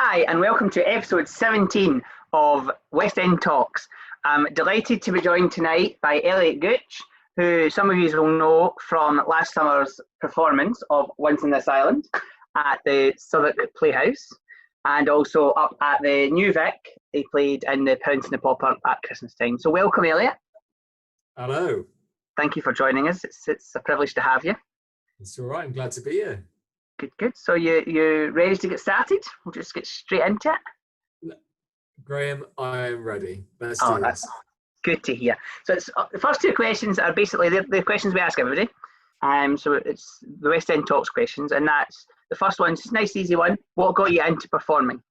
Hi, and welcome to episode 17 of West End Talks. I'm delighted to be joined tonight by Elliot Gooch, who some of you will know from last summer's performance of Once on This Island at the Southwark Playhouse, and also up at the New Vic. They played in the Prince and the Pauper at Christmas time. So welcome, Elliot. Hello. Thank you for joining us. It's a privilege to have you. It's all right. I'm glad to be here. Good. So you ready to get started? We'll just get straight into it. Graham, I am ready. Let's do this. That's good to hear. So it's, the first two questions are basically the questions we ask everybody. So it's the West End Talks questions, and that's the first one. It's a nice, easy one. What got you into performing?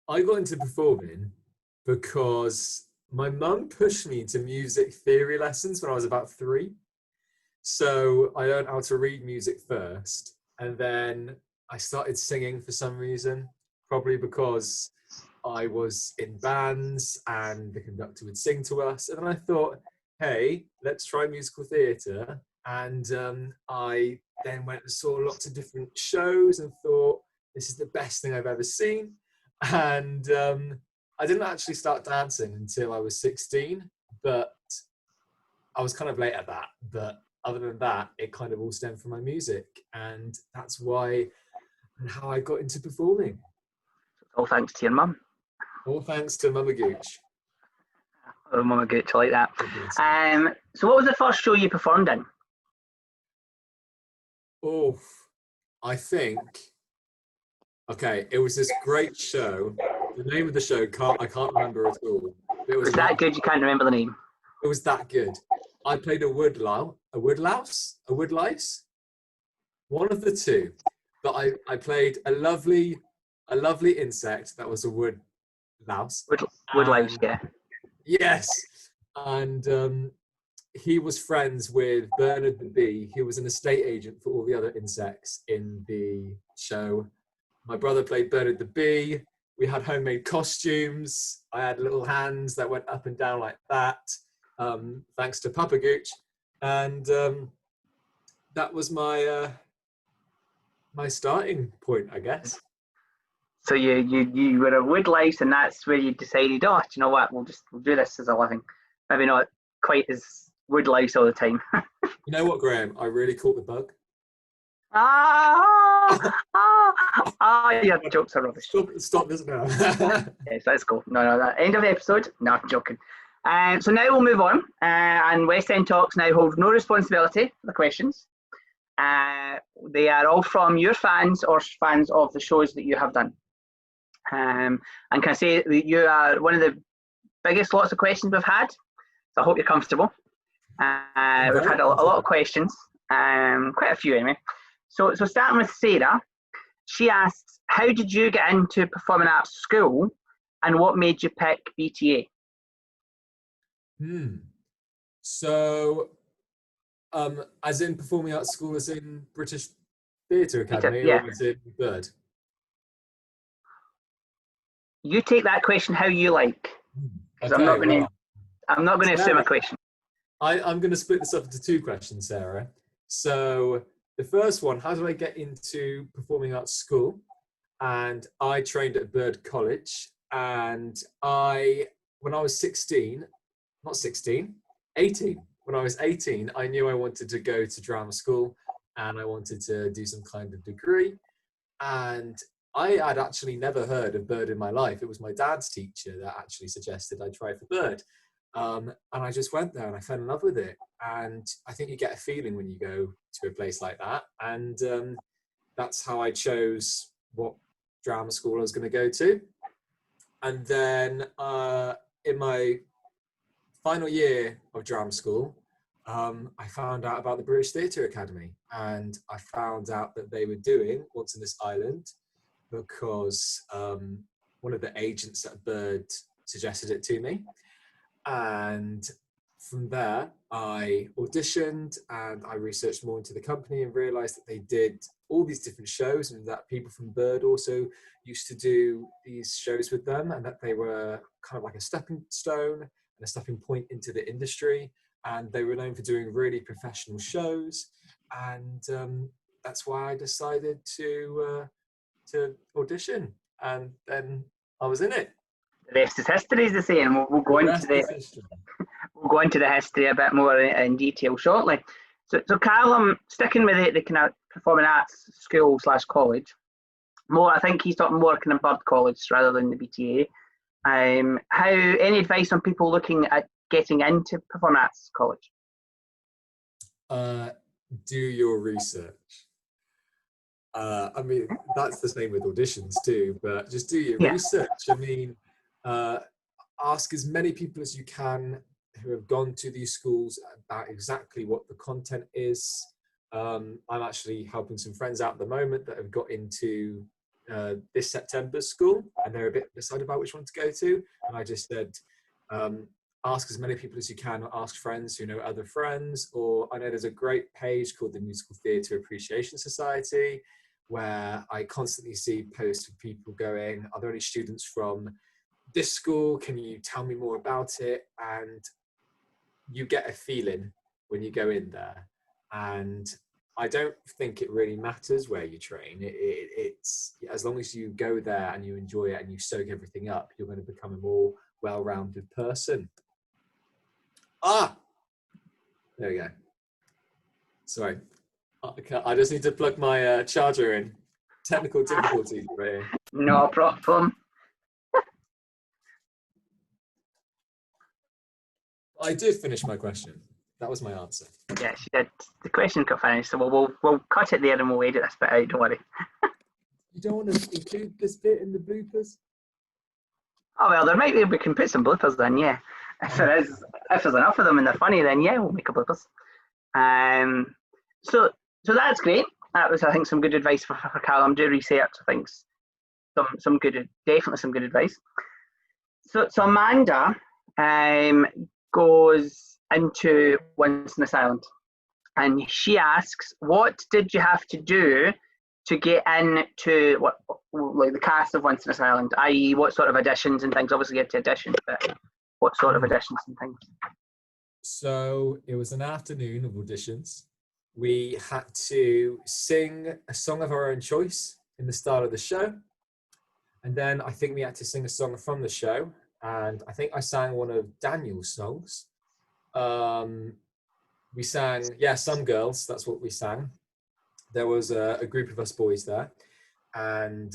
I got into performing because my mum pushed me to music theory lessons when I was about 3. So I learned how to read music first, and then I started singing for some reason, probably because I was in bands and the conductor would sing to us. And then I thought, hey, let's try musical theatre. And I then went and saw lots of different shows and thought, this is the best thing I've ever seen. And I didn't actually start dancing until I was 16, but I was kind of late at that. But other than that, it kind of all stemmed from my music, and that's why and how I got into performing. All thanks to your mum. All thanks to Mama Gooch. Oh, Mama Gooch, I like that. So what was the first show you performed in? Oh, I think, okay, it was this great show. The name of the show, I can't remember at all. It was that good you can't remember the name? It was that good. I played a woodlouse, one of the two. But I played a lovely insect that was a woodlouse. Woodlouse, yeah. Yes, and he was friends with Bernard the bee. He was an estate agent for all the other insects in the show. My brother played Bernard the bee. We had homemade costumes. I had little hands that went up and down like that. Thanks to Papa Gooch, and that was my my starting point, I guess. So you were a woodlouse, and that's where you decided, oh, do you know what? We'll do this as a living. Maybe not quite as woodlouse all the time. You know what, Graham? I really caught the bug. Your jokes are rubbish. Stop this now. Yes, let's go. No, end of the episode. No, I'm joking. So now we'll move on, and West End Talks now hold no responsibility for the questions. They are all from your fans or fans of the shows that you have done. And can I say that you are one of the biggest lots of questions we've had, so I hope you're comfortable. We've had a lot of questions, quite a few anyway. So starting with Sarah, she asks, how did you get into performing arts school, and what made you pick BTA? So, as in performing arts school, as in British Theatre Academy, yeah. Or as in Bird? You take that question how you like. Okay, I'm not going to assume a question. I'm going to split this up into 2 questions, Sarah. So the first one, how did I get into performing arts school? And I trained at Bird College, and when I was 18. When I was 18, I knew I wanted to go to drama school, and I wanted to do some kind of degree. And I had actually never heard of Bird in my life. It was my dad's teacher that actually suggested I try for Bird. And I just went there and I fell in love with it. And I think you get a feeling when you go to a place like that. And that's how I chose what drama school I was going to go to. And then in my final year of drama school, I found out about the British Theatre Academy, and I found out that they were doing Once on This Island because one of the agents at Bird suggested it to me. And from there, I auditioned and I researched more into the company and realised that they did all these different shows, and that people from Bird also used to do these shows with them, and that they were kind of like a stepping stone and a stepping point into the industry. And they were known for doing really professional shows. And that's why I decided to audition. and then I was in it. The rest is history, as they say, and we'll go The into rest is history. we'll go into the history a bit more in detail shortly. So Callum, sticking with the kind of performing arts school / college, more, I think he's talking more kind of Bird College rather than the BTA. How, any advice on people looking at getting into performing arts college? Do your research. I mean, that's the same with auditions too, but just do your research. I mean, ask as many people as you can who have gone to these schools about exactly what the content is. I'm actually helping some friends out at the moment that have got into this September's school, and they're a bit decided about which one to go to. And I just said, ask as many people as you can, or ask friends who know other friends. Or I know there's a great page called the Musical Theatre Appreciation Society, where I constantly see posts of people going, are there any students from this school? Can you tell me more about it? And you get a feeling when you go in there. And I don't think it really matters where you train. It's as long as you go there and you enjoy it and you soak everything up, you're going to become a more well-rounded person. There we go. Sorry, I just need to plug my charger in. Technical difficulties right here. No problem. I did finish my question. That was my answer. Yeah, she did. The question got finished, so we'll cut it there and we'll edit this bit out. Don't worry. You don't want to include this bit in the bloopers? Oh well, there might be. We can put some bloopers in, yeah. If there's enough of them and they're funny, then yeah, we'll make a bloopers. So that's great. That was, I think, some good advice for Callum. Do research. I think some good, definitely some good advice. So Amanda goes into Winston Island, and she asks, "What did you have to do to get into like the cast of Winston Island? I.e., what sort of auditions and things? Obviously, you had to audition, but what sort of auditions and things?" So it was an afternoon of auditions. We had to sing a song of our own choice in the start of the show. And then I think we had to sing a song from the show. And I think I sang one of Daniel's songs. We sang, Some Girls, that's what we sang. There was a group of us boys there. And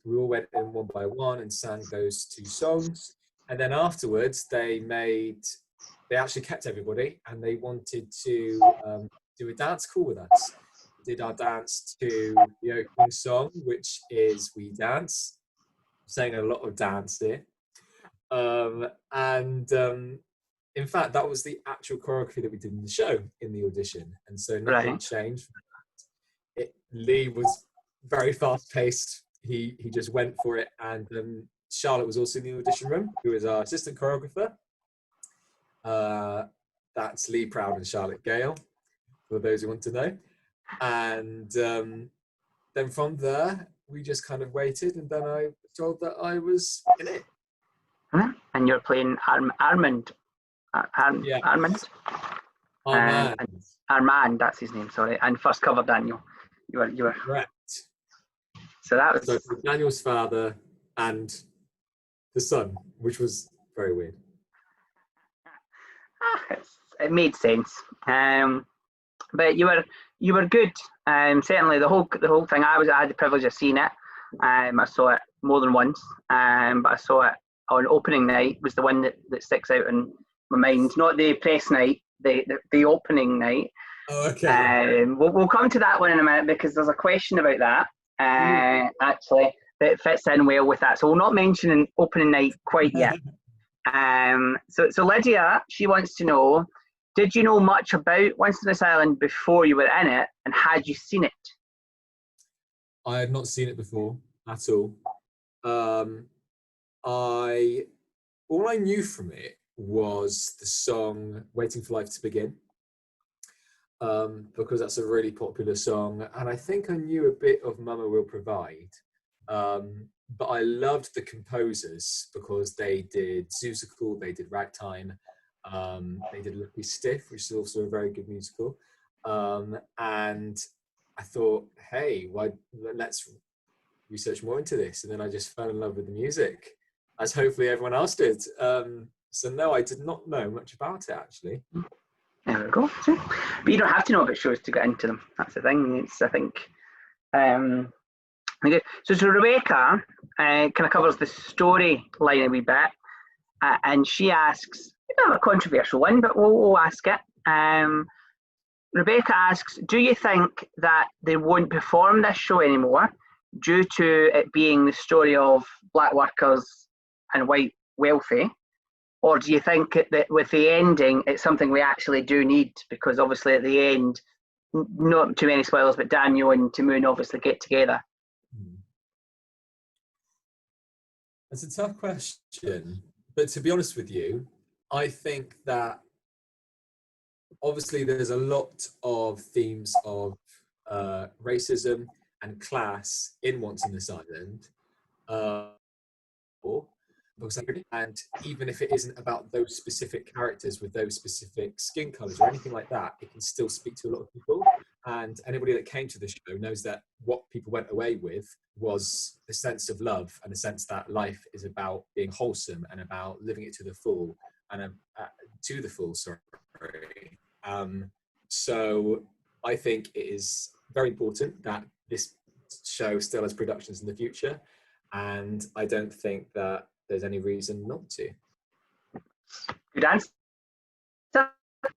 we all went in one by one and sang those two songs. And then afterwards, they actually kept everybody, and they wanted to do a dance call with us. We did our dance to the opening song, which is We Dance. I'm saying a lot of dance here. In fact, that was the actual choreography that we did in the show, in the audition. And so nothing changed. Lee was very fast-paced. He just went for it. And Charlotte was also in the audition room, who is our assistant choreographer. That's Lee Proud and Charlotte Gale, for those who want to know. And then from there, we just kind of waited, and then I was told that I was in it. And you're playing Armand. Armand. Armand, that's his name, sorry. And first cover Daniel. You were correct. So that was so Daniel's father and the son, which was very weird. It made sense. But you were good. Certainly the whole thing. I had the privilege of seeing it. I saw it more than once. But I saw it on opening night. Was the one that sticks out in my mind. Not the press night. The opening night. Oh, okay. We'll come to that one in a minute, because there's a question about that. Actually, that fits in well with that. So we'll not mention opening night quite yet. So Lydia, she wants to know, did you know much about Winston Island before you were in it, and had you seen it? I had not seen it before at all. All I knew from it was the song Waiting for Life to Begin, because that's a really popular song, and I think I knew a bit of Mama Will Provide. But I loved the composers, because they did Zoozical, they did Ragtime, they did Lippy Stiff, which is also a very good musical. And I thought, hey, let's research more into this, and then I just fell in love with the music, as hopefully everyone else did. So no, I did not know much about it, actually. There we go. See? But you don't have to know about shows to get into them. That's the thing. It's, I think. So Rebecca kind of covers the storyline a wee bit, and she asks, a bit of a controversial one, but we'll ask it. Rebecca asks, do you think that they won't perform this show anymore due to it being the story of black workers and white wealthy? Or do you think that with the ending, it's something we actually do need? Because obviously at the end, not too many spoilers, but Daniel and Timoon obviously get together. That's a tough question. But to be honest with you, I think that obviously there's a lot of themes of racism and class in Once on This Island. And even if it isn't about those specific characters with those specific skin colors or anything like that, it can still speak to a lot of people. And anybody that came to the show knows that what people went away with was the sense of love and the sense that life is about being wholesome and about living it to the full and so I think it is very important that this show still has productions in the future, and I don't think that there's any reason not to. Good answer.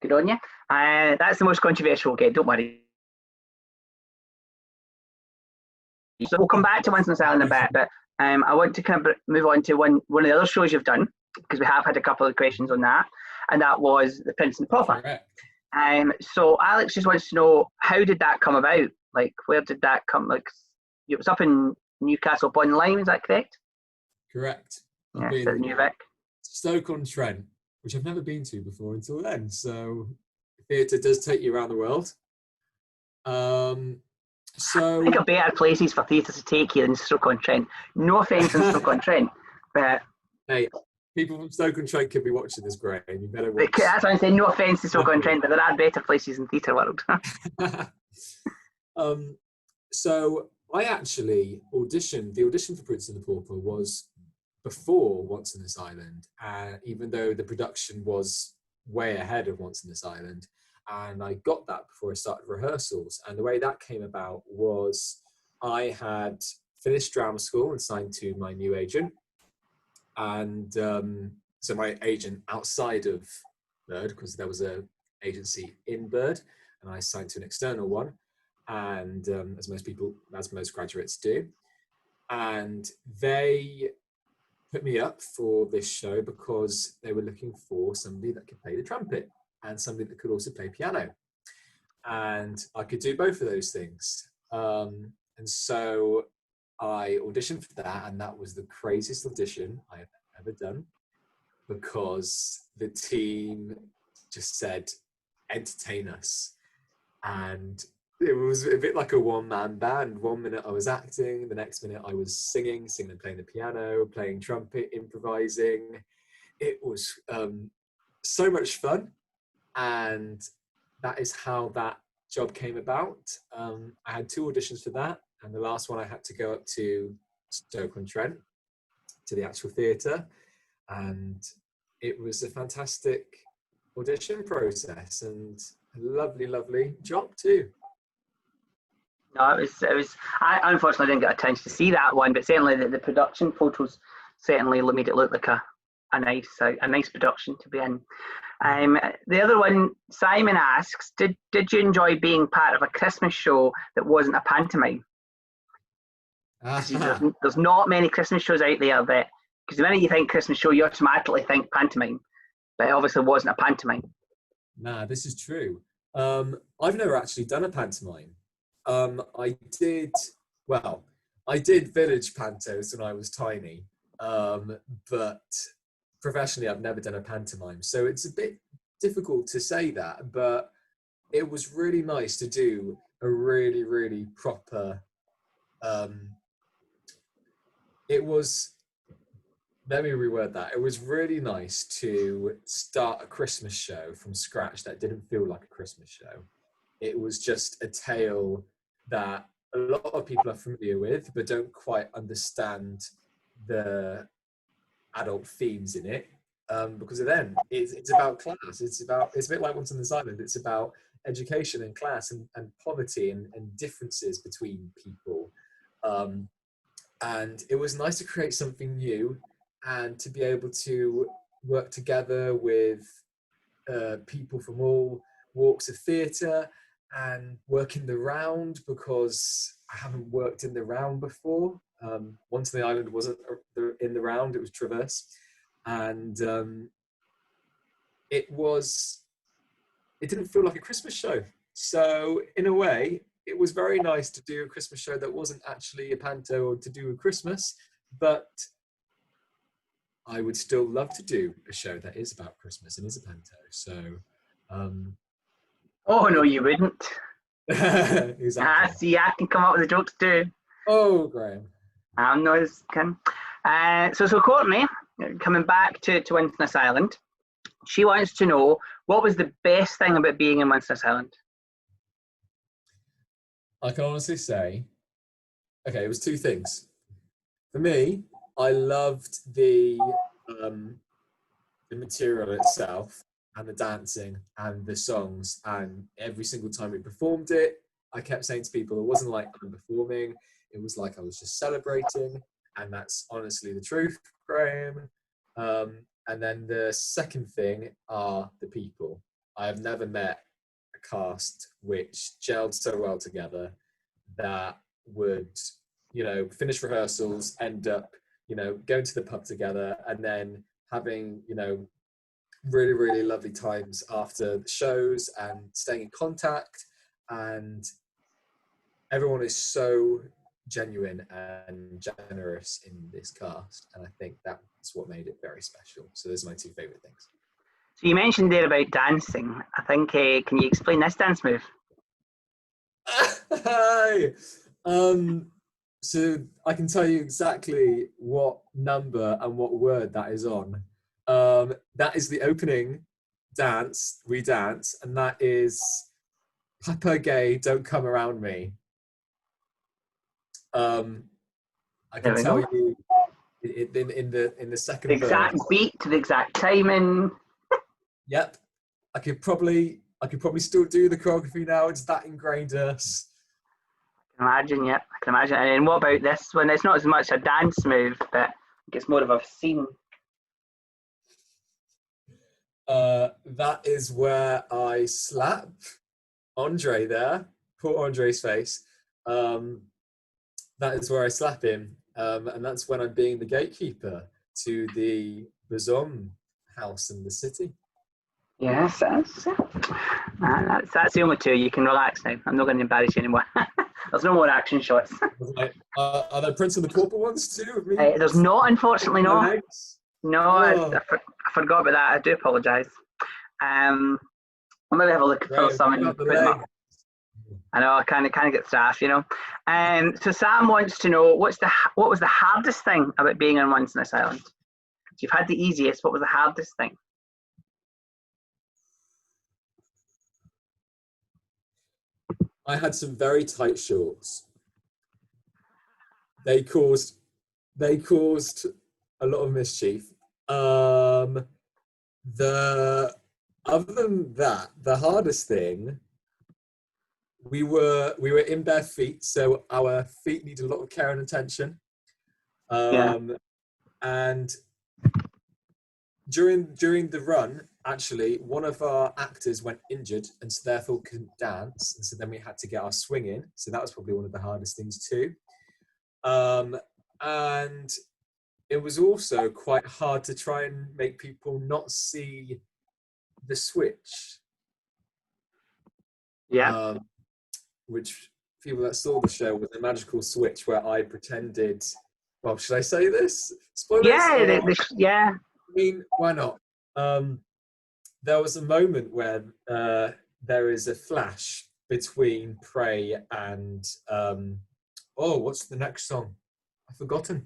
Good on you. That's the most controversial we'll get, don't worry. So we'll come back to Once on This Island in a bit, but I want to kind of move on to one of the other shows you've done, because we have had a couple of questions on that, and that was The Prince and the Pauper. Correct. So Alex just wants to know, how did that come about? Like, where did that come? Like, it was up in Newcastle upon Lyme, is that correct? Correct. Yeah, so New Vic. Stoke-on-Trent, which I've never been to before until then. So theatre does take you around the world. So I think of better places for theatre to take you than Stoke-on-Trent. No offence on Stoke-on-Trent, but hey, people from Stoke-on-Trent could be watching this, Graham. You better watch. That's what I'm saying. No offence to Stoke-on-Trent, but there are better places in theatre world. So I actually auditioned. The audition for Prince and the Pauper was before Once on This Island, even though the production was way ahead of Once on This Island. And I got that before I started rehearsals. And the way that came about was I had finished drama school and signed to my new agent. And so my agent outside of Bird, because there was an agency in Bird, and I signed to an external one. And as most graduates do. And they put me up for this show because they were looking for somebody that could play the trumpet and somebody that could also play piano. And I could do both of those things. And so I auditioned for that, and that was the craziest audition I have ever done, because the team just said, entertain us. And it was a bit like a one-man band. 1 minute I was acting, the next minute I was singing and playing the piano, playing trumpet, improvising. It was so much fun, and that is how that job came about. I had 2 auditions for that, and the last one I had to go up to Stoke-on-Trent, to the actual theatre, and it was a fantastic audition process and a lovely, lovely job too. No, it was. I unfortunately didn't get a chance to see that one, but certainly the production photos certainly made it look like a nice production to be in. The other one, Simon asks, did you enjoy being part of a Christmas show that wasn't a pantomime? There's not many Christmas shows out there that, because the minute you think Christmas show, you automatically think pantomime, but it obviously wasn't a pantomime. Nah, this is true. I've never actually done a pantomime. I did village pantos when I was tiny, but professionally I've never done a pantomime, so it's a bit difficult to say that, but it was really nice to do a really, really proper, let me reword that. It was really nice to start a Christmas show from scratch that didn't feel like a Christmas show. It was just a tale that a lot of people are familiar with, but don't quite understand the adult themes in it. Because then it's about class. It's a bit like Once on This Island. It's about education and class and poverty and differences between people. And it was nice to create something new and to be able to work together with people from all walks of theatre and work in the round, because I haven't worked in the round before. Once on the Island wasn't in the round, it was Traverse. And it didn't feel like a Christmas show. So in a way, it was very nice to do a Christmas show that wasn't actually a panto or to do with Christmas, but I would still love to do a show that is about Christmas and is a panto. So, Oh no, you wouldn't. exactly. See, I can come up with the jokes too. Oh, Graham. I'm not as can. So Courtney, coming back to Winston Island, she wants to know what was the best thing about being in Winston Island. I can honestly say, okay, it was two things. For me, I loved the material itself and the dancing and the songs, and every single time we performed it, I kept saying to people, it wasn't like I'm performing, it was like I was just celebrating, and that's honestly the truth, Graham. And then the second thing are the people. I have never met a cast which gelled so well together that would, finish rehearsals, end up, going to the pub together, and then having, really, really lovely times after the shows and staying in contact. And everyone is so genuine and generous in this cast, and I think that's what made it very special. So those are my two favorite things. So you mentioned there about dancing. I think, can you explain this dance move? Hi. So I can tell you exactly what number and what word that is on. That is the opening dance we dance, and that is Papa Gay, Don't Come Around Me. I can tell you in the second the exact verse. Beat to the exact timing. Yep, I could probably still do the choreography now. It's that ingrained us. I can imagine, yeah, I can imagine. And what about this one? It's not as much a dance move, but it's more of a scene. That is where I slap Andre there. Poor Andre's face. That is where I slap him. And that's when I'm being the gatekeeper to the Bazom house in the city. Yes, that's the only two. You can relax now. I'm not going to embarrass you anymore. There's no more action shots. Are there Prince and the Pauper ones too? There's not, unfortunately, no. No, oh. I forgot about that. I do apologise. I'll maybe have a look for something. I know I kind of get staff, So Sam wants to know what was the hardest thing about being on Once on This Island? So you've had the easiest. What was the hardest thing? I had some very tight shorts. They caused a lot of mischief. Other than that, the hardest thing, we were in bare feet, so our feet need a lot of care and attention. And during the run, actually, one of our actors went injured and so therefore couldn't dance, and so then we had to get our swing in. So that was probably one of the hardest things too. And it was also quite hard to try and make people not see the switch. Yeah. Which people that saw the show was a magical switch where I pretended. Well, should I say this? Spoilers? Yeah, yeah. I mean, why not? There was a moment where there is a flash between Prey and what's the next song? I've forgotten.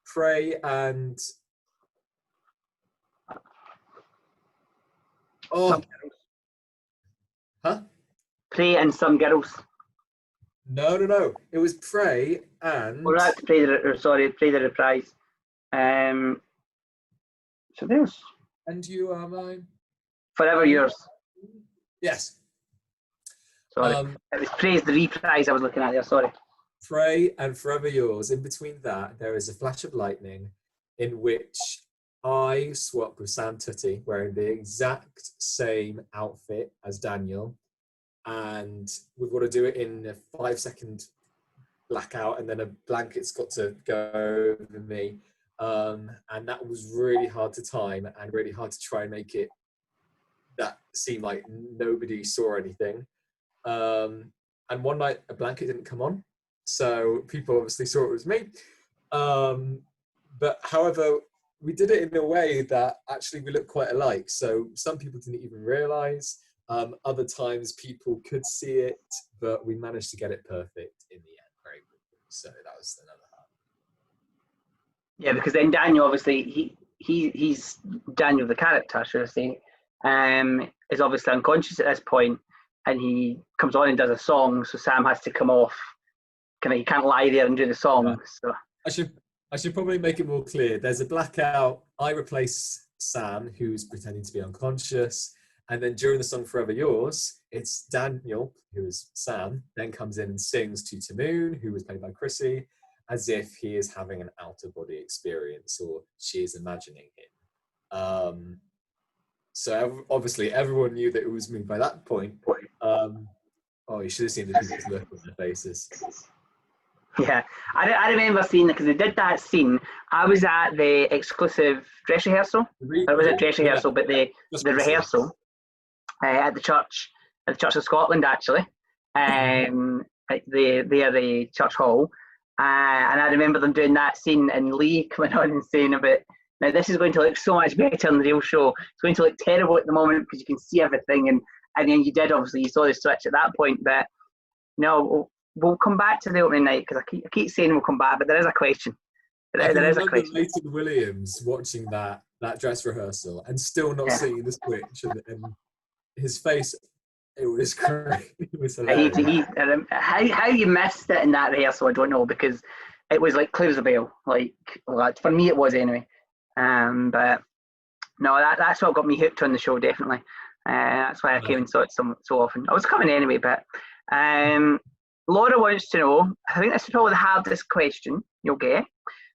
Prey and Prey and Some Girls. No. It was Pray and Or that's Pray the Reprise. So there's You Are Mine. Forever Yours. Yes. Sorry. It was Praise the Reprise I was looking at there, sorry. Pray and Forever Yours. In between that, there is a flash of lightning in which I swap with Sam Tutty wearing the exact same outfit as Daniel. And we've got to do it in a 5-second blackout, and then a blanket's got to go over me. And that was really hard to time and really hard to try and make it that seem like nobody saw anything. And one night a blanket didn't come on, so people obviously saw it was me. But however, we did it in a way that actually we looked quite alike. So some people didn't even realise. Other times people could see it, but we managed to get it perfect in the end very quickly. So that was another half. Yeah, because then Daniel, obviously, he's Daniel the character, should I say, is obviously unconscious at this point, and he comes on and does a song, so Sam has to come off. He can't lie there and do the song. Yeah. So I should probably make it more clear. There's a blackout. I replace Sam, who's pretending to be unconscious. And then during the song Forever Yours, it's Daniel, who is Sam, then comes in and sings to Tamoon, who was played by Chrissy, as if he is having an out-of-body experience or she is imagining him. So obviously everyone knew that it was me by that point. You should have seen the people's look on their faces. Yeah, I remember seeing it because they did that scene. I was at the exclusive dress rehearsal. Or was it dress rehearsal, but the rehearsal at the Church of Scotland, actually. At the church hall. And I remember them doing that scene, and Lee coming on and saying about, now this is going to look so much better than the real show. It's going to look terrible at the moment because you can see everything. And then you did, obviously, you saw the switch at that point. But no, we'll come back to the opening night because I keep saying we'll come back, but there is a question. There is a question. Leighton Williams watching that dress rehearsal and still not seeing the switch, and his face, it was great. It was hilarious. How you missed it in that rehearsal, I don't know, because it was like clear as a bell. Like, well, for me, it was anyway. But no, that's what got me hooked on the show, definitely. That's why I came and saw it so often. I was coming anyway, but Laura wants to know, I think this is probably the hardest question you'll get.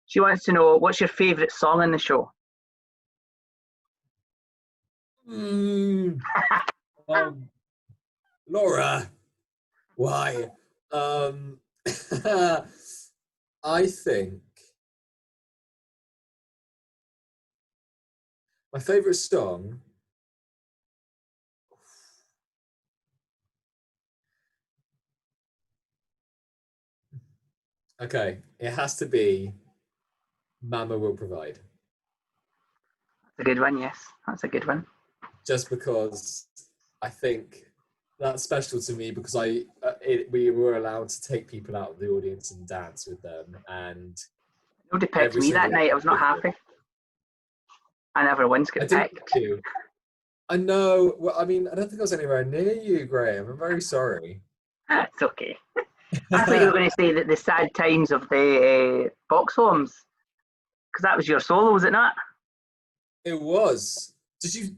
She wants to know, what's your favourite song in the show? Laura, why? I think my favourite song. Okay, it has to be Mama Will Provide. That's a good one, yes. That's a good one. Just because I think that's special to me, because we were allowed to take people out of the audience and dance with them. And nobody picked me that night. I was not happy. I never once got picked. I know. Well, I mean, I don't think I was anywhere near you, Graham. I'm very sorry. It's okay. I thought you were going to say that the sad times of the box homes, because that was your solo, was it not? It was. Did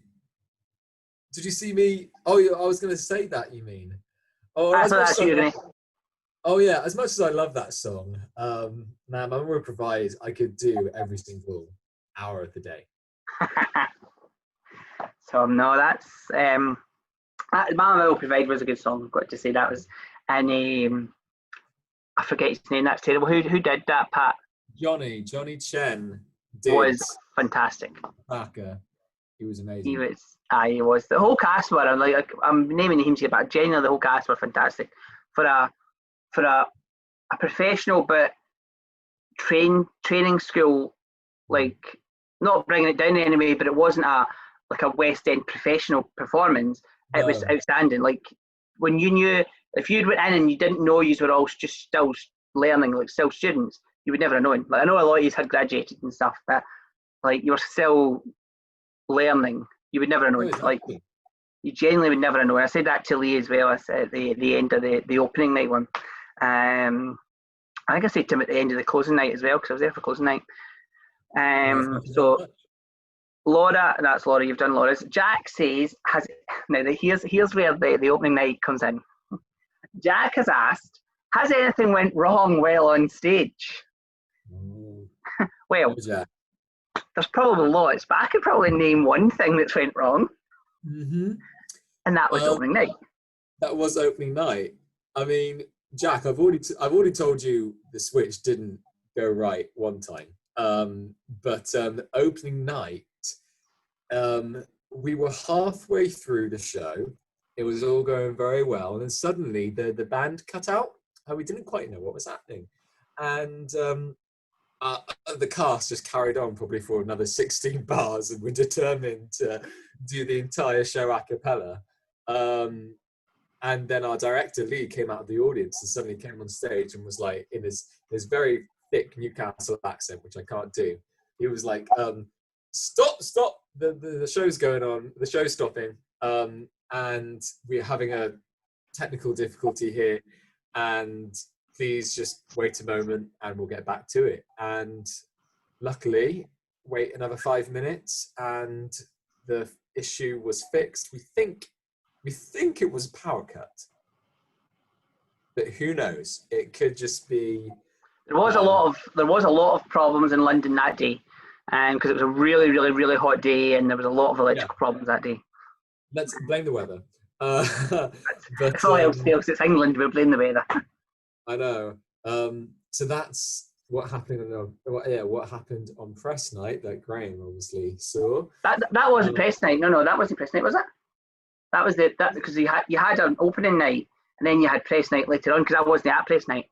you see me? Oh, I was going to say that. You mean? Oh, oh yeah. As much as I love that song, Mama Will Provide, I could do every single hour of the day. So no, that's Mama Will Provide was a good song. I've got to say that was, and I forget his name. That's terrible. Who did that, Pat? Johnny Chen was fantastic. Parker. He was amazing. He was. The whole cast were, I'm naming names here, but genuinely the whole cast were fantastic. For a professional but training school, like, not bringing it down in any way, but it wasn't a West End professional performance. It was outstanding. Like, when you knew, if you'd went in and you didn't know you were all just still learning, like still students, you would never have known. Like, I know a lot of you had graduated and stuff, but like, you were still learning. You would never have known. Like, you genuinely would never have known. I said that to Lee as well. I said at the end of the opening night one. I think I said to him at the end of the closing night as well, because I was there for closing night. Well, thank you very So much. Laura, that's Laura, you've done Laura's. Jack says, here's where the opening night comes in. Jack has asked, has anything went wrong while on stage? Ooh. Well, Yeah. there's probably lots, but I could probably name one thing that's went wrong, Mm-hmm. and that was the opening night. That was opening night. I mean, Jack, I've already told you the switch didn't go right one time. But opening night, we were halfway through the show. It was all going very well, and then suddenly the band cut out, and we didn't quite know what was happening. And the cast just carried on probably for another 16 bars, and we're determined to do the entire show a cappella. And then our director, Lee, came out of the audience and suddenly came on stage and was like, in his very thick Newcastle accent, which I can't do. He was like, stop, the show's going on, the show's stopping, and we're having a technical difficulty here, and please just wait a moment and we'll get back to it. And luckily, wait another 5 minutes and the issue was fixed. We think it was a power cut, but who knows? It could just be. There was a lot of problems in London that day, because it was a really, really, really hot day, and there was a lot of electrical problems that day. Let's blame the weather. But if all else fails, it's England. We'll blame the weather. I know. So that's what happened. What happened on press night that Graham obviously saw. That wasn't press night. No, that wasn't press night, was it? That was because you had an opening night and then you had press night later on, because I wasn't at press night.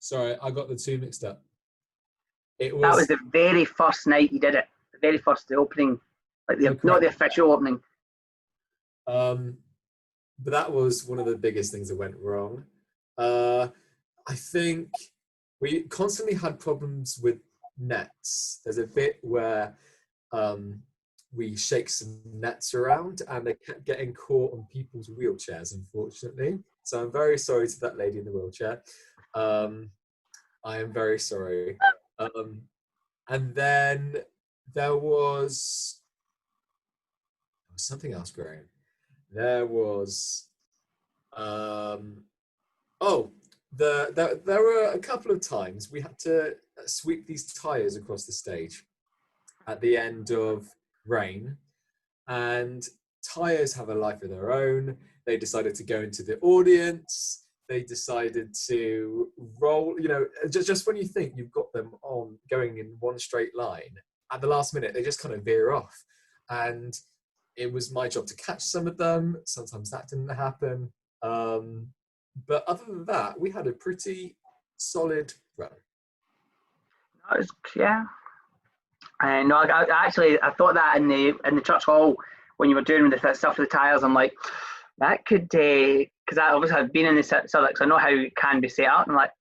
Sorry, I got the two mixed up. That was the very first night you did it. The very first, the opening, not the official opening. But that was one of the biggest things that went wrong. I think we constantly had problems with nets. There's a bit where we shake some nets around and they kept getting caught on people's wheelchairs, unfortunately. So I'm very sorry to that lady in the wheelchair. I am very sorry. And then there was something else, Graham. There was there were a couple of times we had to sweep these tires across the stage at the end of Rain, and tires have a life of their own. They decided to go into the audience. They decided to roll, just when you think you've got them on going in one straight line, at the last minute they just kind of veer off, and it was my job to catch some of them. Sometimes that didn't happen. But other than that, we had a pretty solid run. Yeah. No, I thought that in the church hall when you were doing the stuff with the tires. I'm like, that could, because I obviously have been in the Southwark, so I know how it can be set up. I'm like,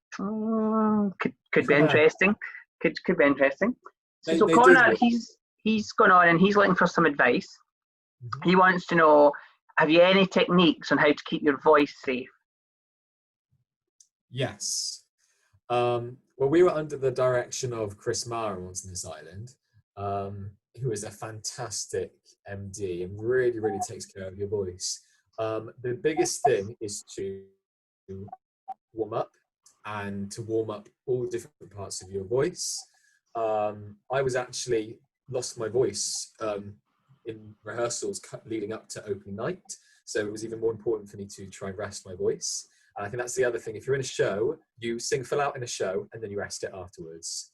could be interesting. Could be interesting. So Connor, he's gone on and he's looking for some advice. Mm-hmm. He wants to know, have you any techniques on how to keep your voice safe? Yes. Well, we were under the direction of Chris Mara once on this island, who is a fantastic MD and really, really takes care of your voice. The biggest thing is to warm up, and to warm up all different parts of your voice. I was actually lost my voice in rehearsals leading up to opening night, so it was even more important for me to try and rest my voice. And I think that's the other thing. If you're in a show, you sing full out in a show and then you rest it afterwards.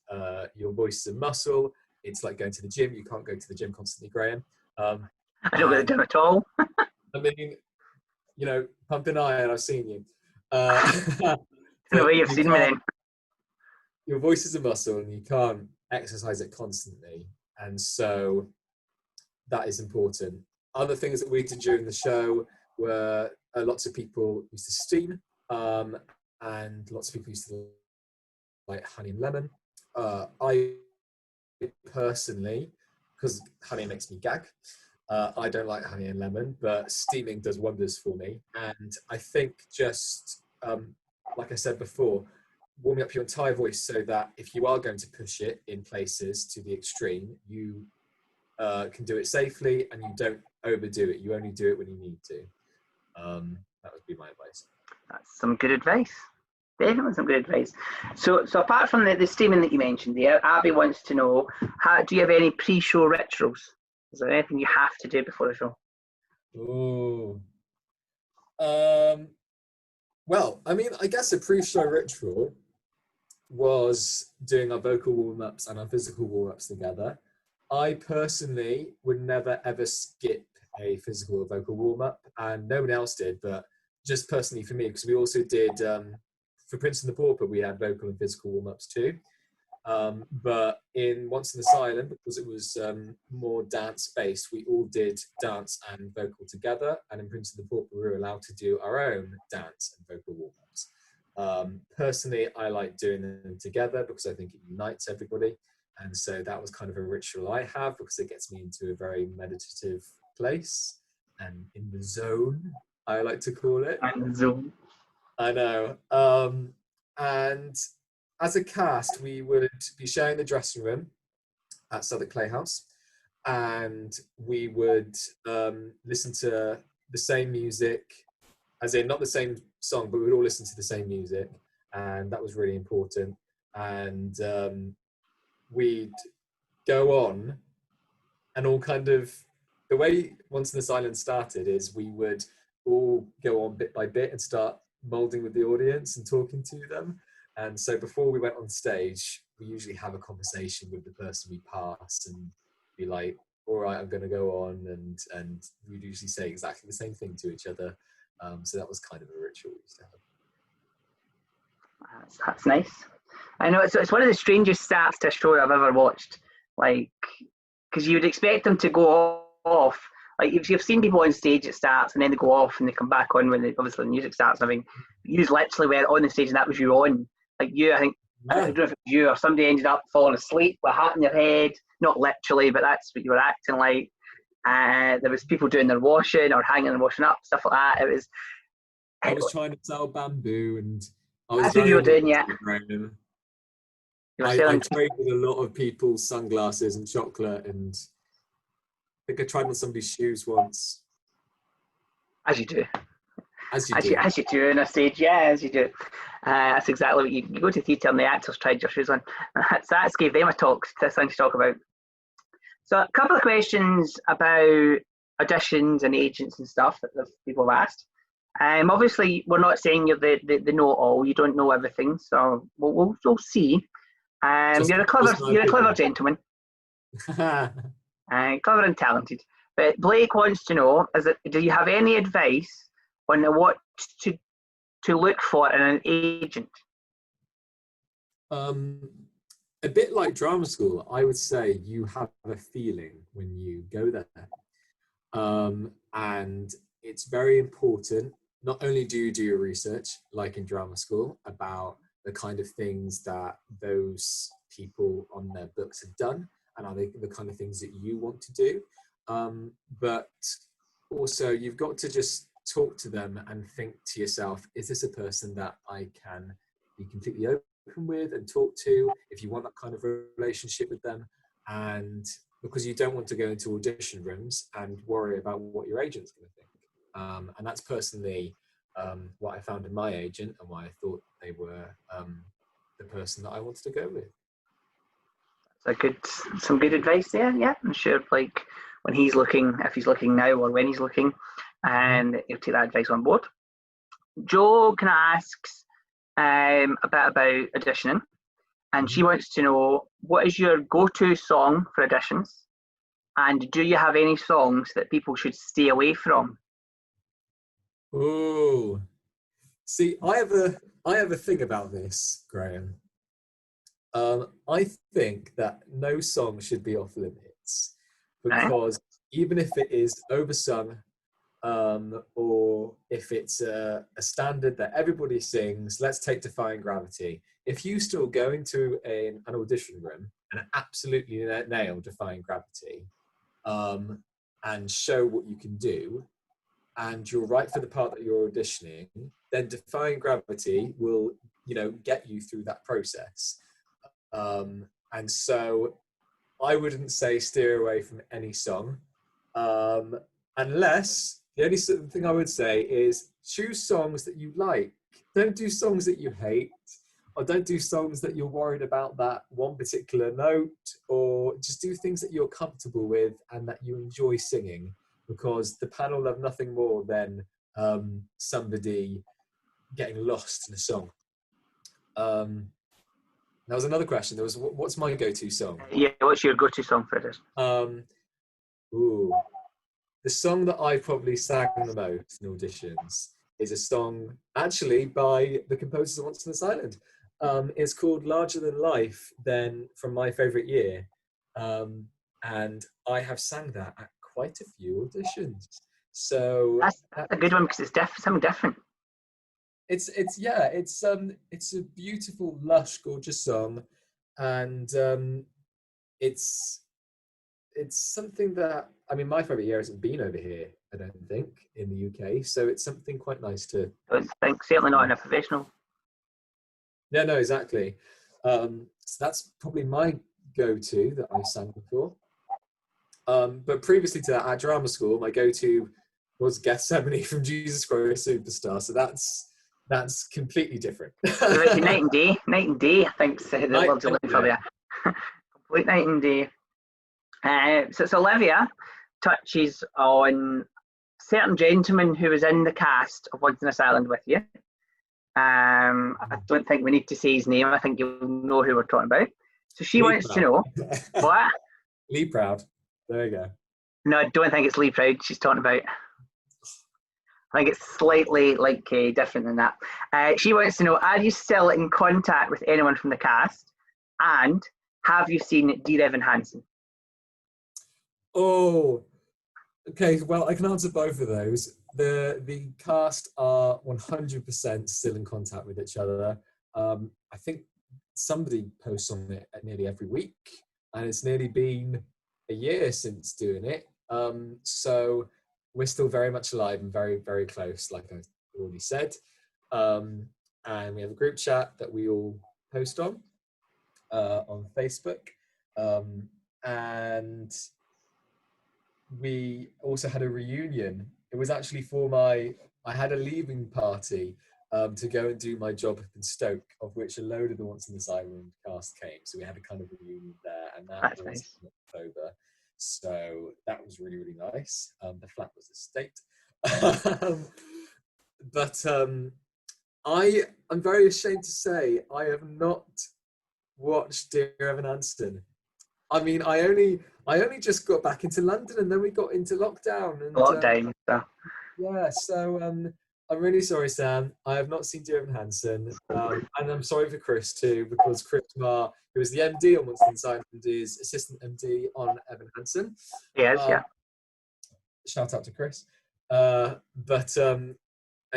Your voice is a muscle. It's like going to the gym. You can't go to the gym constantly, Graham. I don't go to the gym at all. I mean, pumping iron, I've seen you. The way you've seen me then. Your voice is a muscle and you can't exercise it constantly. And so that is important. Other things that we did during the show were lots of people used to steam, and lots of people used to like honey and lemon. I personally, because honey makes me gag, I don't like honey and lemon, but steaming does wonders for me. And I think just like I said before, warming up your entire voice so that if you are going to push it in places to the extreme, you can do it safely and you don't overdo it. You only do it when you need to. That would be my advice. That's some good advice. Definitely some good advice. So apart from the streaming that you mentioned there, Abby wants to know, do you have any pre-show rituals? Is there anything you have to do before the show? Oh. Well, I mean, I guess a pre-show ritual was doing our vocal warm-ups and our physical warm-ups together. I personally would never ever skip a physical or vocal warm-up, and no one else did, but just personally for me, because we also did, for Prince and the Pauper, we had vocal and physical warm-ups too. But in Once in Asylum, because it was more dance-based, we all did dance and vocal together, and in Prince and the Pauper, we were allowed to do our own dance and vocal warm-ups. Personally, I like doing them together because I think it unites everybody, and so that was kind of a ritual I have because it gets me into a very meditative place and in the zone, I like to call it. And Zoom. I know. And as a cast, we would be sharing the dressing room at Southwark Playhouse, and we would listen to the same music, as in not the same song, but we would all listen to the same music, and that was really important. And we'd go on and all kind of, the way Once in Asylum started is we would all go on bit by bit and start molding with the audience and talking to them. And so before we went on stage, we usually have a conversation with the person we pass and be like, all right, I'm going to go on. And we'd usually say exactly the same thing to each other. So that was kind of a ritual we used to have. That's nice. I know it's one of the strangest starts to a show I've ever watched. Like, because you would expect them to go off. Like, if you've seen people on stage, it starts and then they go off and they come back on when obviously the music starts. I mean, you literally were on the stage and that was you on. Like you, I think, I don't know if it was you or somebody ended up falling asleep with a hat in their head. Not literally, but that's what you were acting like. There was people doing their washing or hanging and washing up, stuff like that. I was trying to sell bamboo and I was that's what you were doing, yeah. I traded a lot of people's sunglasses and chocolate, and I think I tried on somebody's shoes once. As you do. As you do on a stage, yeah, as you do. That's exactly what you go to theatre and the actors tried your shoes on. That gave them a something to talk about. So a couple of questions about auditions and agents and stuff that people have asked. Obviously, we're not saying you're the know-all. You don't know everything, so we'll see. You're a clever gentleman, clever and talented. But Blake wants to know: do you have any advice on what to look for in an agent? A bit like drama school, I would say you have a feeling when you go there, and it's very important. Not only do you do your research, like in drama school, about the kind of things that those people on their books have done, and are they the kind of things that you want to do, but also you've got to just talk to them and think to yourself, is this a person that I can be completely open with and talk to, if you want that kind of relationship with them? And because you don't want to go into audition rooms and worry about what your agent's going to think. And that's personally what I found in my agent and why I thought they were the person that I wanted to go with. Some good advice there. Yeah, I'm sure. Like when he's looking, if he's looking now or when he's looking, and he'll take that advice on board. Jo kind of asks a bit about auditioning, and she wants to know, what is your go-to song for auditions, and do you have any songs that people should stay away from? Oh, see, I have a thing about this, Graham. I think that no song should be off limits, because even if it is oversung, or if it's a standard that everybody sings, let's take Defying Gravity. If you still go into an audition room and absolutely nail Defying Gravity, and show what you can do, and you're right for the part that you're auditioning, then Defying Gravity will, get you through that process. And so I wouldn't say steer away from any song, unless the only sort of thing I would say is choose songs that you like. Don't do songs that you hate, or don't do songs that you're worried about that one particular note, or just do things that you're comfortable with and that you enjoy singing, because the panel love nothing more than somebody getting lost in a song. That was another question. There was, what's my go-to song? Yeah, what's your go-to song for this? The song that I probably sang the most in auditions is a song actually by the composers of Once on This Island. It's called Larger Than Life, then from My Favourite Year. And I have sang that at quite a few auditions. So that's a good one, because it's something different. It's a beautiful, lush, gorgeous song, and it's something that, I mean, My Favourite Year hasn't been over here, I don't think, in the UK, so it's something quite nice to. I think certainly not in a professional. Yeah, no, exactly. So that's probably my go-to that I sang before. But previously to that, at drama school, my go-to was Gethsemane from Jesus Christ Superstar. So that's completely different. Night and Day. Night and Day, I think, the words are looking for there. Complete Night and Day. So Olivia touches on certain gentleman who was in the cast of Once on This Island with you. I don't think we need to say his name. I think you'll know who we're talking about. So she wants to know what? Lee Proud. There you go. No, I don't think it's Lee Proud she's talking about. I think it's slightly different than that. She wants to know, are you still in contact with anyone from the cast? And have you seen Dear Evan Hansen? Oh, okay. Well, I can answer both of those. The cast are 100% still in contact with each other. I think somebody posts on it nearly every week, and it's nearly been a year since doing it. So we're still very much alive and very, very close, like I already said. And we have a group chat that we all post on Facebook. And we also had a reunion. It was actually I had a leaving party to go and do my job in Stoke, of which a load of the Once on This Island cast came. So we had a kind of reunion there, and that was nice. In October. So that was really, really nice. The flat was a state. But I'm very ashamed to say I have not watched Dear Evan Hansen. I mean, I only just got back into London, and then we got into lockdown. And, yeah, so I'm really sorry, Sam. I have not seen Dear Evan Hansen, and I'm sorry for Chris too, because Chris Marr, who was the MD on Once on This Island, is assistant MD on Evan Hansen. Yes, yeah. Shout out to Chris. And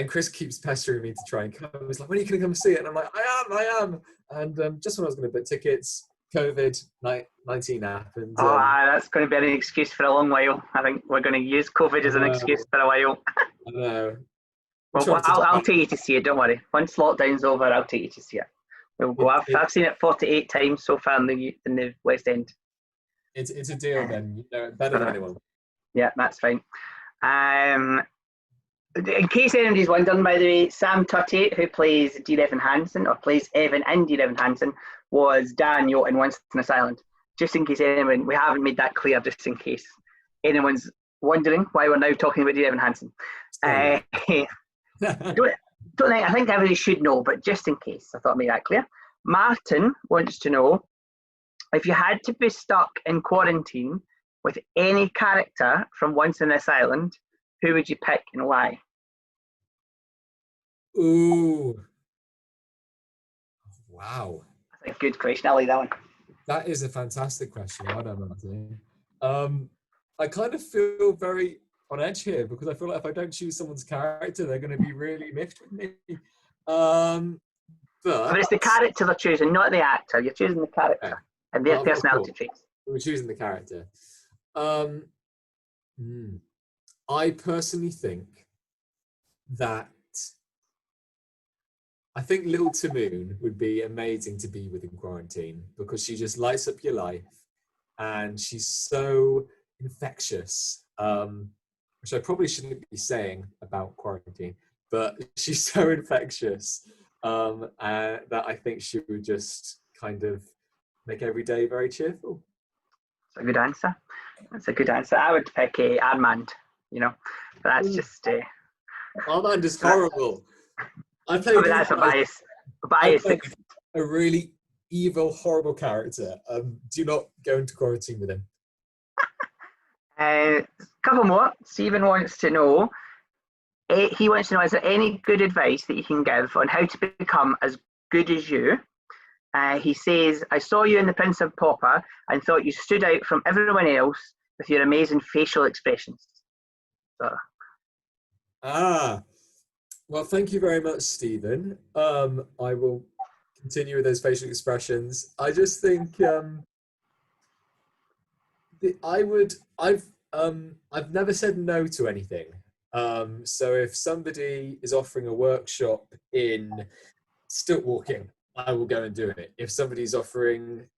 Chris keeps pestering me to try and come. He's like, when are you going to come see it? And I'm like, I am. And just when I was going to book tickets, COVID-19 happened. That's going to be an excuse for a long while. I think we're going to use COVID as an excuse for a while. I know. Well, I'll take you to see it, don't worry. Once lockdown's over, I'll take you to see it. We'll go. I've seen it 48 times so far in the West End. It's a deal then. You know it better than anyone. Yeah, that's fine. In case anybody's wondering, by the way, Sam Tutty, who plays Dear Evan Hansen, or plays Evan in Dear Evan Hansen, was Daniel in Once on This Island. Just in case anyone, we haven't made that clear, just in case anyone's wondering why we're now talking about Dear Evan Hansen. I think everybody should know, but just in case, I thought I'd make that clear. Martin wants to know, if you had to be stuck in quarantine with any character from Once on This Island, who would you pick and why? Ooh. Wow. That's a good question. I like that one. That is a fantastic question. I don't know. I kind of feel very on edge here, because I feel like if I don't choose someone's character, they're going to be really miffed with me. But it's the character they're choosing, not the actor. You're choosing the character and their personality traits. We're choosing the character. I personally think that I think Little Tamoon would be amazing to be with in quarantine because she just lights up your life and she's so infectious, which I probably shouldn't be saying about quarantine, but she's so infectious that I think she would just kind of make every day very cheerful. That's a good answer. That's a good answer. I would pick Armand, but that's just... Armand is horrible. I mean, that's a bias. A really evil, horrible character. Do not go into quarantine with him. A couple more. Stephen wants to know, is there any good advice that you can give on how to become as good as you? He says, I saw you in The Prince of Pauper and thought you stood out from everyone else with your amazing facial expressions. So. Well, thank you very much, Stephen. I will continue with those facial expressions. I just think I've never said no to anything. So if somebody is offering a workshop in stilt walking, I will go and do it. If somebody's offering,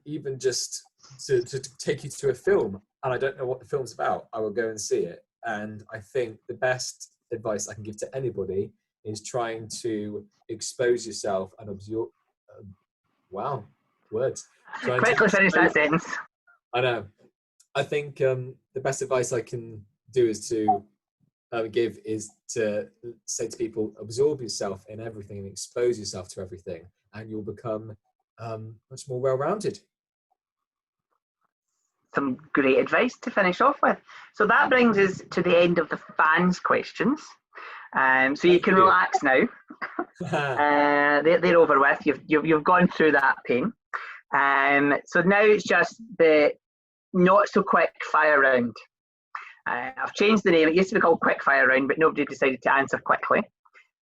even just to take you to a film and I don't know what the film's about, I will go and see it. And I think the best advice I can give to anybody is trying to expose yourself and absorb. Wow, words. Quickly finish that sentence. I know. I think the best advice I can do is to give is to say to people, absorb yourself in everything and expose yourself to everything, and you'll become much more well-rounded. Some great advice to finish off with. So that brings us to the end of the fans' questions. So you can relax now. They're over with. You've gone through that pain. So now it's just the not so quick fire round. I've changed the name. It used to be called quick fire round, but nobody decided to answer quickly.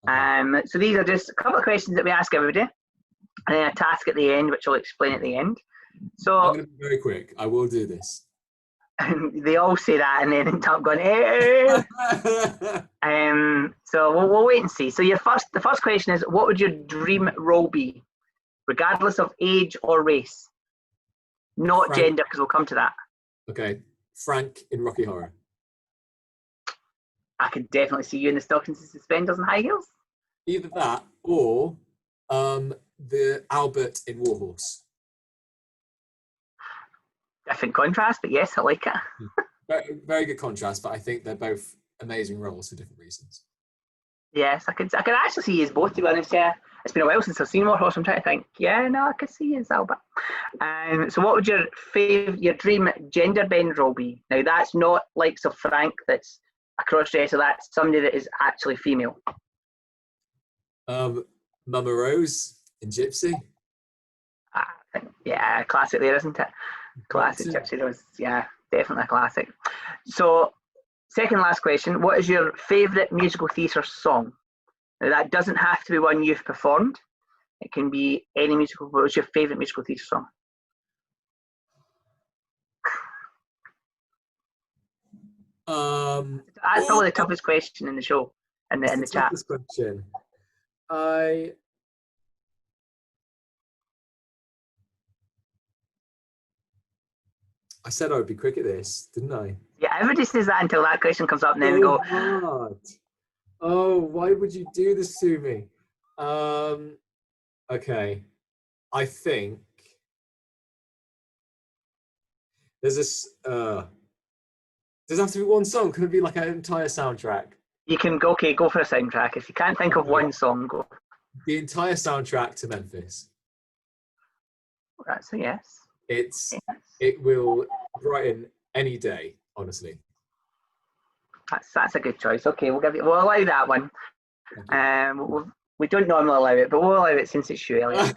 So these are just a couple of questions that we ask everybody, and then a task at the end, which I'll explain at the end. So I'm going to be very quick. I will do this. They all say that and then end up going, eh. So we'll wait and see. So the first question is, what would your dream role be, regardless of age or race? Not Frank. Gender, because we'll come to that. Okay. Frank in Rocky Horror. I could definitely see you in the stockings and suspenders and high heels. Either that or the Albert in Warhorse. Different contrast, but yes, I like it. Very, very good contrast, but I think they're both amazing roles for different reasons. Yes, I could actually see you as both, to be honest. Yeah, it's been a while since I've seen Warhorse. I'm trying to think. Yeah, no, I could see you as Albert. So what would your dream gender bend role be? Now that's not likes of Frank, that's a cross-dresser. That's somebody that is actually female. Mama Rose in Gypsy. Yeah, classic there, isn't it? Classic Gypsy Rose. Yeah, definitely a classic. So, second last question. What is your favourite musical theatre song? Now, that doesn't have to be one you've performed. It can be any musical. What was your favourite musical theatre song? That's probably the toughest question in the show, in the chat. Toughest question. I said I would be quick at this, didn't I? Yeah, everybody says that until that question comes up, and then we go. Hard. Oh, why would you do this to me? Okay, I think there's this. Does it have to be one song? Can it be like an entire soundtrack? You can go for a soundtrack. If you can't think of one song, go. The entire soundtrack to Memphis. That's a yes. It will brighten any day, honestly. That's a good choice. Okay, we'll allow that one. We don't normally allow it, but we'll allow it since it's you, Elliot.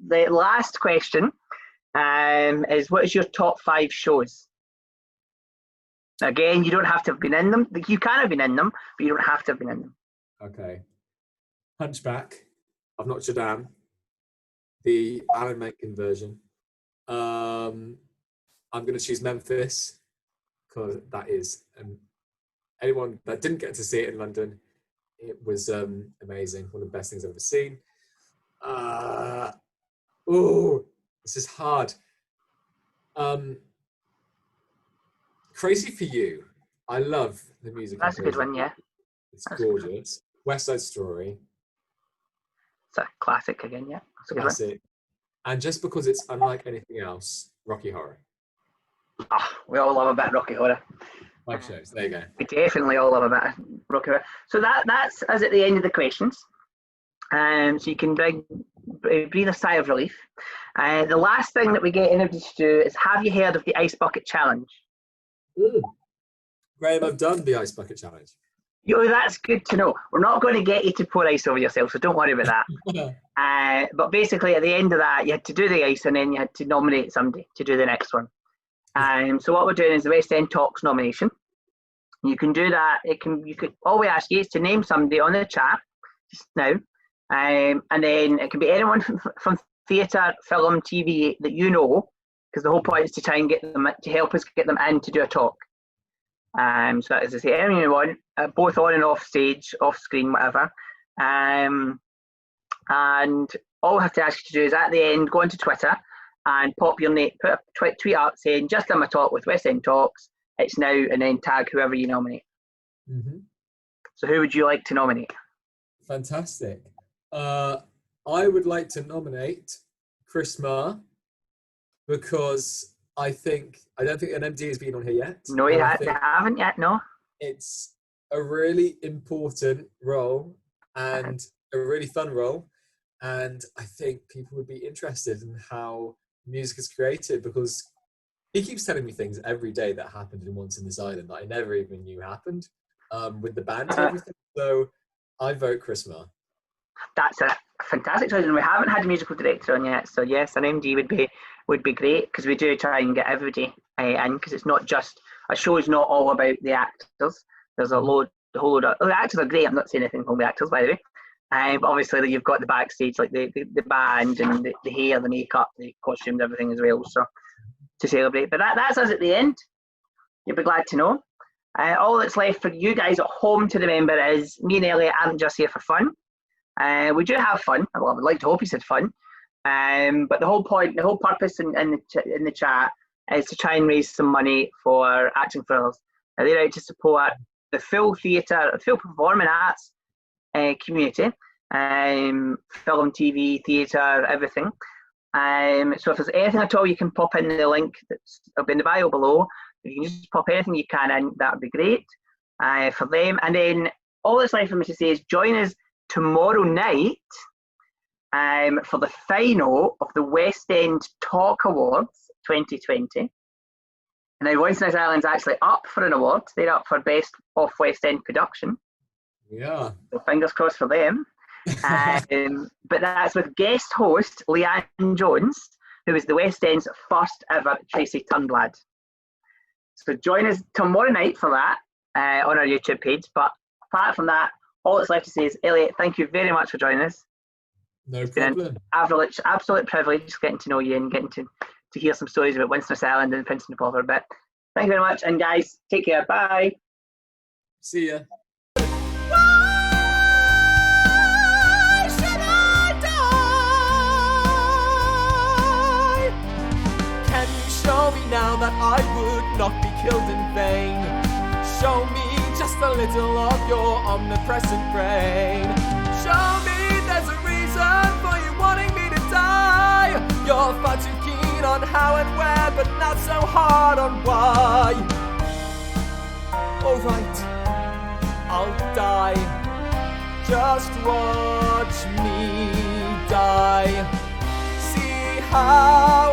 The last question is, what is your top 5 shows? Again, you don't have to have been in them. You can have been in them, but you don't have to have been in them. Okay. Hunchback of Notre Dame, the Alan Menken version. I'm going to choose Memphis because that is an anyone that didn't get to see it in London, it was amazing. One of the best things I've ever seen. This is hard. Crazy for You. I love the music. That's a good one, yeah. It's gorgeous. West Side Story. It's a classic again, yeah. That's a good Classic. One. And just because it's unlike anything else, Rocky Horror. Oh, we all love a bit of Rocky Horror. Five shows. There you go. We definitely all love a bit of Rocky Horror. So that's us at the end of the questions. So you can breathe a sigh of relief. The last thing that we get everybody to do is, have you heard of the Ice Bucket Challenge? Graham, I've done the Ice Bucket Challenge. That's good to know. We're not going to get you to pour ice over yourself, so don't worry about that. But basically, at the end of that, you had to do the ice, and then you had to nominate somebody to do the next one. So what we're doing is the West End Talks nomination. You can do that. All we ask you is to name somebody on the chat just now, and then it can be anyone from theatre, film, TV that you know, because the whole point is to try and get them, to help us get them in to do a talk. So that is to say, anyone you want, both on and off stage, off screen, whatever. And all we have to ask you to do is, at the end, go onto Twitter and pop your name, put a tweet out saying, just done my talk with West End Talks, it's now, and then tag whoever you nominate. So who would you like to nominate? Fantastic. I would like to nominate Chris Marr, because I don't think an MD has been on here yet. No, they haven't yet, no. It's a really important role and a really fun role. And I think people would be interested in how music is created, because he keeps telling me things every day that happened in Once in This Island that I never even knew happened, with the band and everything. So I vote Chris Marr. That's a fantastic choice, and we haven't had a musical director on yet. So yes, an MD would be great, because we do try and get everybody in, because it's not just a show. Is not all about the actors. There's a whole load of the actors are great. I'm not saying anything from the actors, by the way. But obviously you've got the backstage, like the band and the hair, the makeup, the costumes, everything as well. So to celebrate. But that's us at the end. You'll be glad to know. All that's left for you guys at home to remember is, me and Elliot aren't just here for fun. We do have fun. Well, I would like to hope he said fun. But the whole point, the whole purpose in the chat is to try and raise some money for Acting for Others. They're out to support the full theatre, full performing arts community, film, TV, theatre, everything. So if there's anything at all you can pop in the link that's in the bio below, if you can just pop anything you can in, that would be great for them. And then all that's left for me to say is, join us tomorrow night for the final of the West End Talk Awards 2020. Now, Once in This Island's actually up for an award. They're up for Best Off West End Production. Yeah. So fingers crossed for them. But that's with guest host Leanne Jones, who is the West End's first ever Tracy Turnblad. So join us tomorrow night for that on our YouTube page. But apart from that, all that's left to say is, Elliot, thank you very much for joining us. No problem. Absolute privilege getting to know you and getting to hear some stories about Once in This Island and Prince and the Pauper a bit. Thank you very much, and guys, take care. Bye. See ya. Show me now that I would not be killed in vain. Show me just a little of your omnipresent brain. Show me there's a reason for you wanting me to die. You're far too keen on how and where, but not so hard on why. Alright, I'll die. Just watch me die. See how